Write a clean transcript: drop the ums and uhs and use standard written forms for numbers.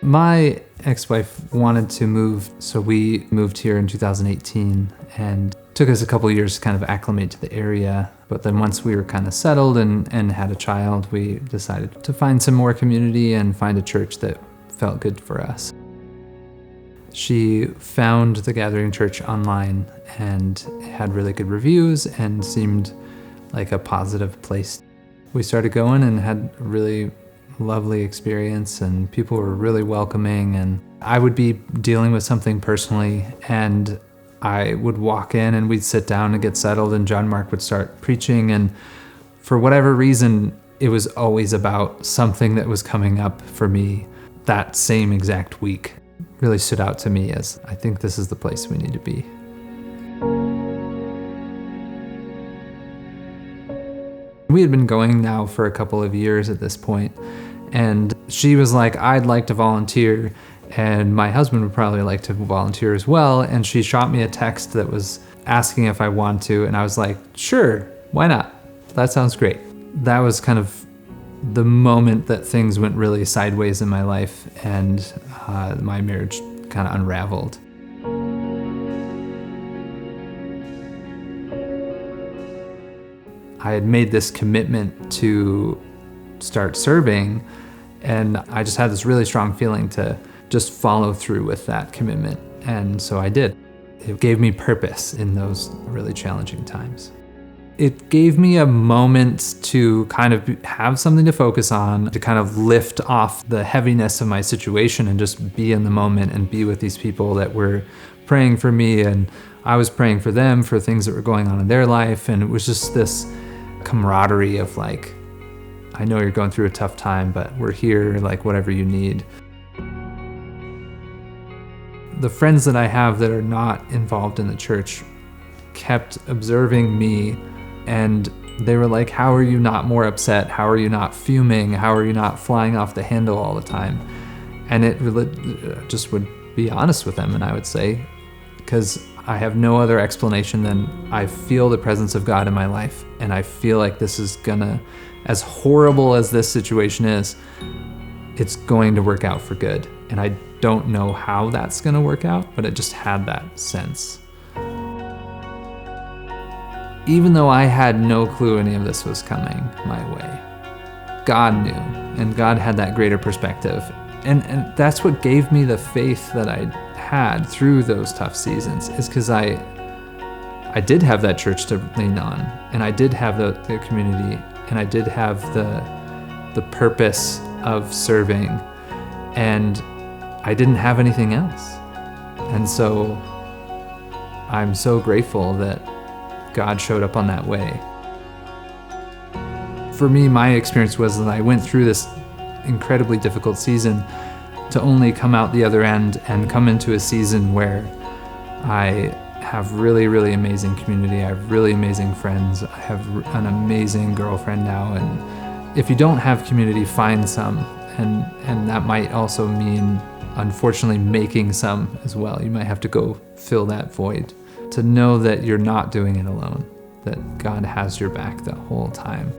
My ex-wife wanted to move, so we moved here in 2018, and took us a couple years to kind of acclimate to the area. But then once we were kind of settled and had a child, we decided to find some more community and find a church that felt good for us. She found the Gathering Church online and had really good reviews and seemed like a positive place. We started going and had a really lovely experience, and people were really welcoming, and I would be dealing with something personally and I would walk in and we'd sit down and get settled, and John Mark would start preaching, and for whatever reason it was always about something that was coming up for me that same exact week. Really stood out to me as, I think this is the place we need to be. We had been going now for a couple of years at this point, and she was like, I'd like to volunteer, and my husband would probably like to volunteer as well, and she shot me a text that was asking if I want to, and I was like, sure, why not? That sounds great. That was kind of the moment that things went really sideways in my life, and my marriage kind of unraveled. I had made this commitment to start serving, and I just had this really strong feeling to just follow through with that commitment, and so I did. It gave me purpose in those really challenging times. It gave me a moment to kind of have something to focus on, to kind of lift off the heaviness of my situation and just be in the moment and be with these people that were praying for me, and I was praying for them for things that were going on in their life, and it was just this camaraderie of like, I know you're going through a tough time, but we're here, like whatever you need. The friends that I have that are not involved in the church kept observing me, and they were like, how are you not more upset? How are you not fuming? How are you not flying off the handle all the time? And it really just would be honest with them, and I would say, because I have no other explanation than I feel the presence of God in my life, and I feel like this is gonna, as horrible as this situation is, it's going to work out for good. And I don't know how that's gonna work out, but I just had that sense. Even though I had no clue any of this was coming my way, God knew, and God had that greater perspective. And that's what gave me the faith that I had through those tough seasons, is because I did have that church to lean on, and I did have the community, and I did have the purpose of serving, and I didn't have anything else. And so I'm so grateful that God showed up on that way. For me, my experience was that I went through this incredibly difficult season to only come out the other end and come into a season where I have really, really amazing community. I have really amazing friends. I have an amazing girlfriend now. And if you don't have community, find some. And that might also mean, unfortunately, making some as well. You might have to go fill that void. To know that you're not doing it alone, that God has your back the whole time.